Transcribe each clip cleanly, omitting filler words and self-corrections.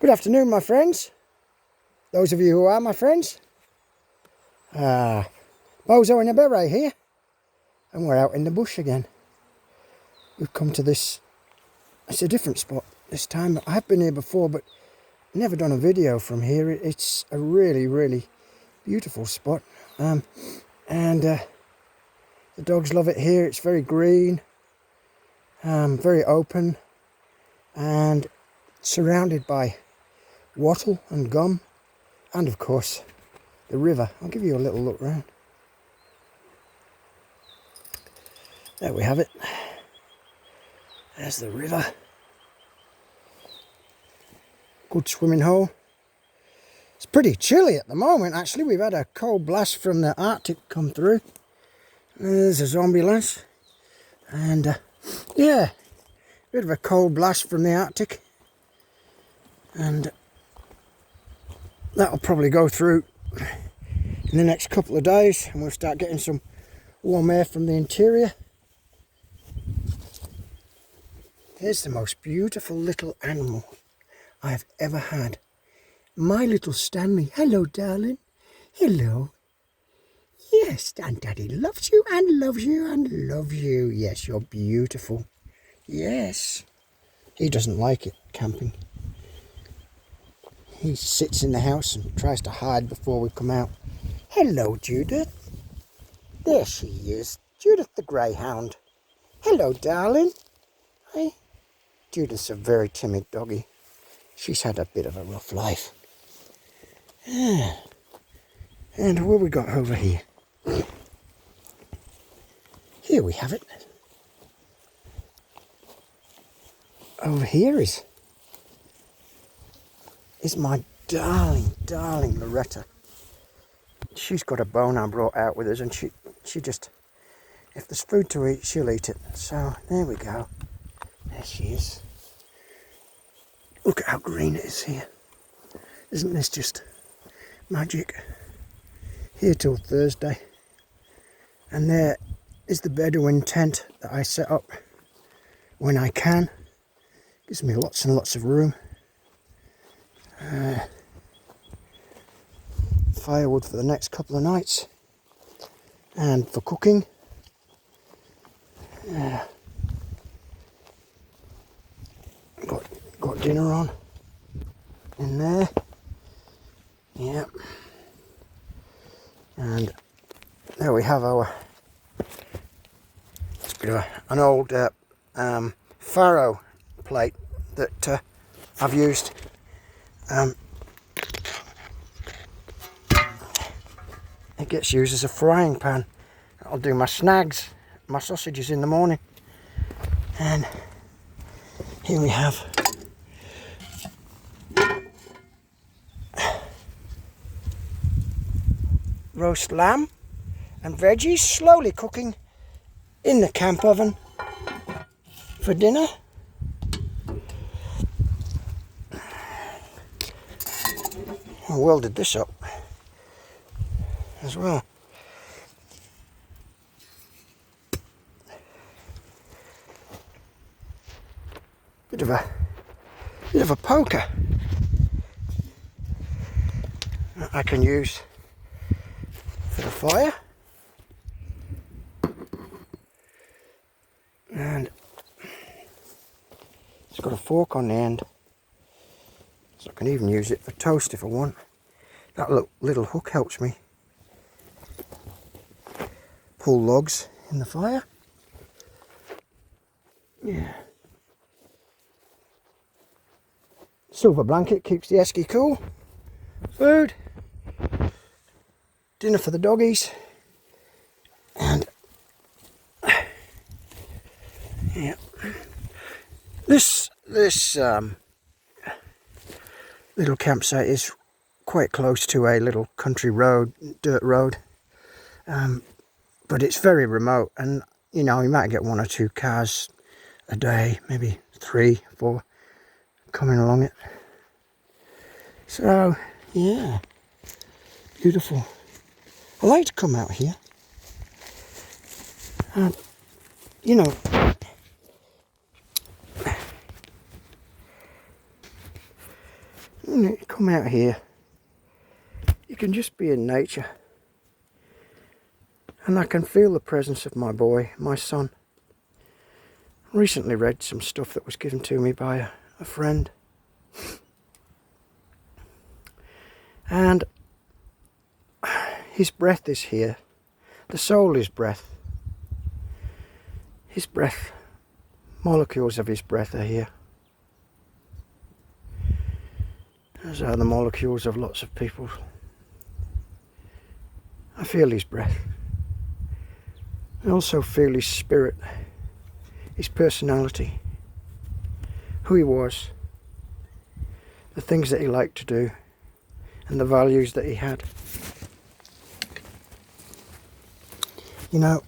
Good afternoon, my friends. Those of you who are my friends. Bozo and a beret here. And we're out in the bush again. We've come to this. It's a different spot this time. I have been here before, but never done a video from here. It's a really, really beautiful spot. The dogs love it here. It's very green, very open, and surrounded by wattle and gum, and of course the river. I'll give you a little look round. There we have it. There's the river. Good swimming hole. It's pretty chilly at the moment actually. We've had a cold blast from the Arctic come through. There's a zombie lass. And yeah, bit of a cold blast from the Arctic. And that'll probably go through in the next couple of days, and we'll start getting some warm air from the interior. Here's the most beautiful little animal I have ever had. My little Stanley. Hello, darling. Hello. Yes, and Daddy loves you and loves you and loves you. Yes, you're beautiful. Yes. He doesn't like it, camping. He sits in the house and tries to hide before we come out. Hello, Judith. There she is. Judith the greyhound. Hello, darling. Hey. Judith's a very timid doggy. She's had a bit of a rough life. And what we got over here? Here we have it. Over here is my darling Loretta. She's got a bone I brought out with us, and she just, if there's food to eat, she'll eat it. So there we go. There she is. Look at how green it is here. Isn't this just magic? Here till Thursday. And there is the Bedouin tent that I set up when I can. Gives me lots and lots of room. Firewood for the next couple of nights, and for cooking. Got dinner on in there. Yeah. And there we have our, it's a bit of an old faro plate that I've used. It gets used as a frying pan. I'll do my snags, my sausages in the morning. And here we have roast lamb and veggies slowly cooking in the camp oven for dinner. I welded this up as well. Bit of a poker that I can use for the fire. And it's got a fork on the end, so I can even use it for toast if I want. That little hook helps me pull logs in the fire. Yeah. Silver blanket keeps the esky cool. Food. Dinner for the doggies. And yeah. This little campsite is quite close to a little country road, dirt road. But it's very remote, and you know, you might get 1 or 2 cars a day, maybe 3, 4 coming along it. So yeah, beautiful. I like to come out here. You know, You come out here, you can just be in nature. And I can feel the presence of my boy, my son. I recently read some stuff that was given to me by a friend. And his breath is here. The soul is breath. His breath, molecules of his breath are here. As are the molecules of lots of people. I feel his breath. I also feel his spirit, his personality, who he was, the things that he liked to do, and the values that he had. You know,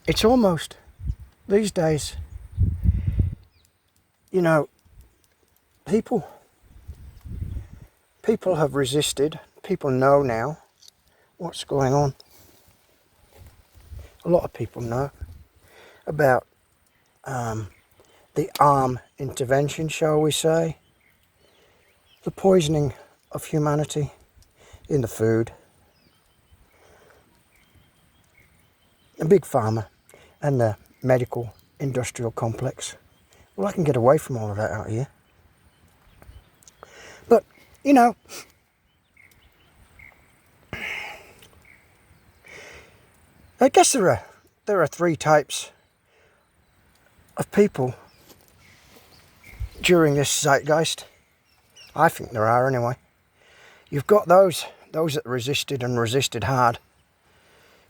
it's almost, these days, you know, people have resisted, people know now what's going on. A lot of people know about the arm intervention, shall we say, the poisoning of humanity in the food, the big pharma and the medical industrial complex. Well, I can get away from all of that out here. But, you know, I guess there are three types of people during this zeitgeist. I think there are anyway. You've got those that resisted and resisted hard.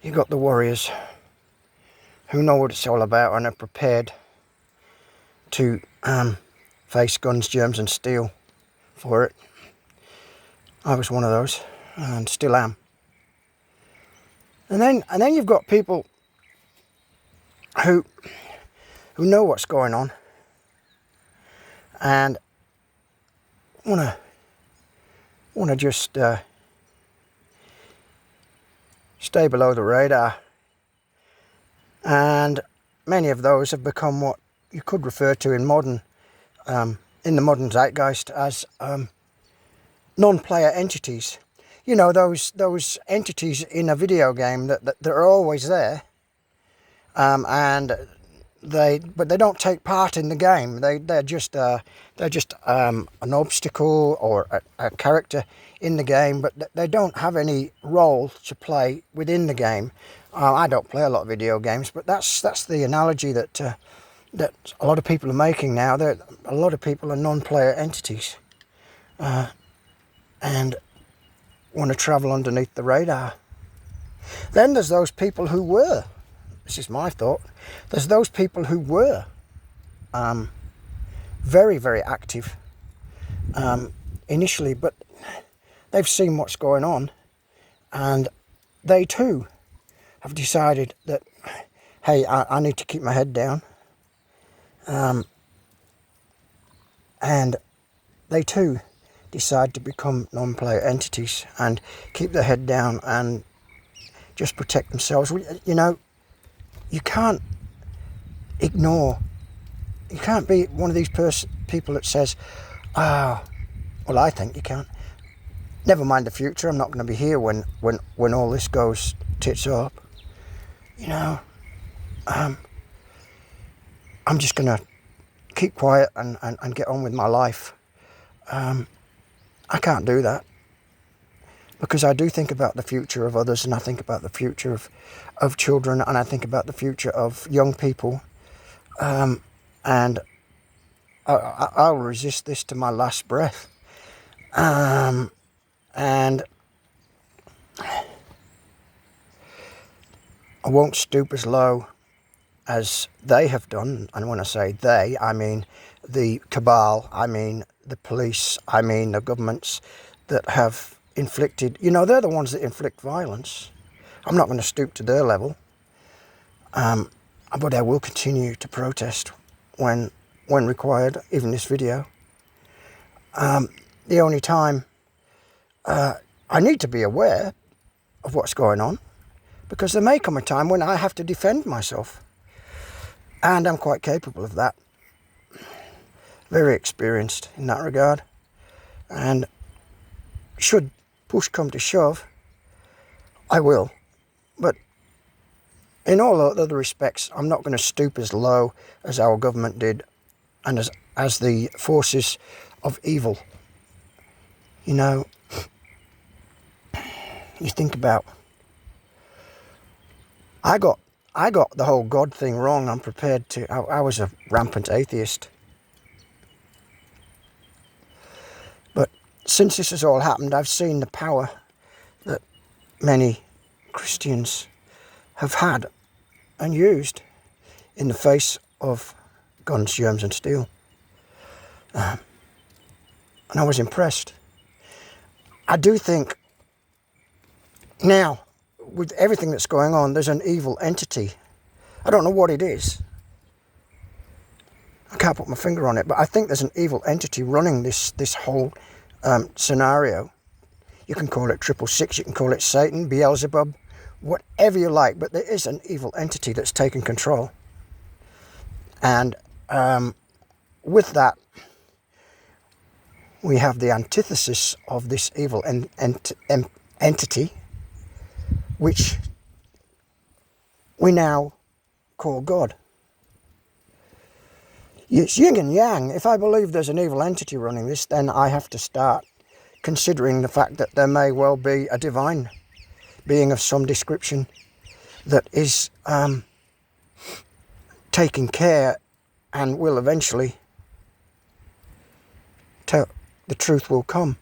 You've got the warriors who know what it's all about and are prepared to face guns, germs and steel for it. I was one of those and still am. And then you've got people who know what's going on and want to just stay below the radar. And many of those have become what you could refer to in the modern zeitgeist as non-player entities. You know, those entities in a video game that are always there, and they don't take part in the game. They're just an obstacle or a character in the game, but they don't have any role to play within the game. I don't play a lot of video games, but that's the analogy that a lot of people are making now. That a lot of people are non-player entities, and want to travel underneath the radar. Then there's those people who were, this is my thought, there's those people who were very, very active initially, but they've seen what's going on and they too have decided that, hey, I need to keep my head down, and they too decide to become non-player entities and keep their head down and just protect themselves. You know, you can't ignore, you can't be one of these people that says, well, I think you can't. Never mind the future, I'm not going to be here when all this goes tits up. You know, I'm just going to keep quiet and get on with my life. I can't do that, because I do think about the future of others, and I think about the future of children, and I think about the future of young people, and I'll resist this to my last breath, and I won't stoop as low as they have done. And when I say they, I mean the cabal, I mean the police, I mean the governments that have inflicted, you know, they're the ones that inflict violence. I'm not going to stoop to their level, but I will continue to protest when required, even this video. The only time I need to be aware of what's going on, because there may come a time when I have to defend myself, and I'm quite capable of that. very experienced in that regard. And should push come to shove, I will. But in all other respects, I'm not going to stoop as low as our government did and as the forces of evil. You know, you think about, I got the whole God thing wrong. I'm prepared to, I was a rampant atheist. But since this has all happened, I've seen the power that many Christians have had and used in the face of guns, germs and steel. And I was impressed. I do think now, with everything that's going on, there's an evil entity. I don't know what it is. I can't put my finger on it, but I think there's an evil entity running this whole scenario. You can call it 666, you can call it Satan, Beelzebub, whatever you like, but there is an evil entity that's taken control. And with that, we have the antithesis of this evil entity, which we now call God. It's yin and yang. If I believe there's an evil entity running this, then I have to start considering the fact that there may well be a divine being of some description that is taking care and will eventually the truth will come,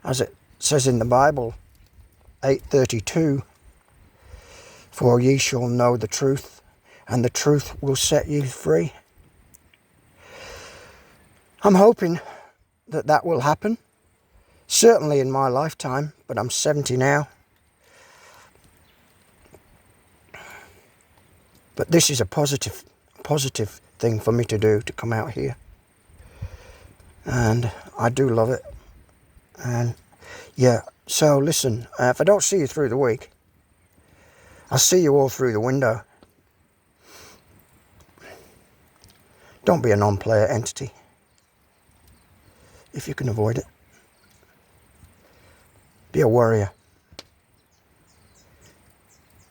as it says in the Bible 8:32, for ye shall know the truth, and the truth will set you free. I'm hoping that that will happen, certainly in my lifetime, but I'm 70 now. But this is a positive thing for me to do, to come out here. And I do love it. And yeah, so listen, if I don't see you through the week, I'll see you all through the window. Don't be a non-player entity, if you can avoid it. Be a warrior.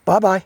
Bye-bye.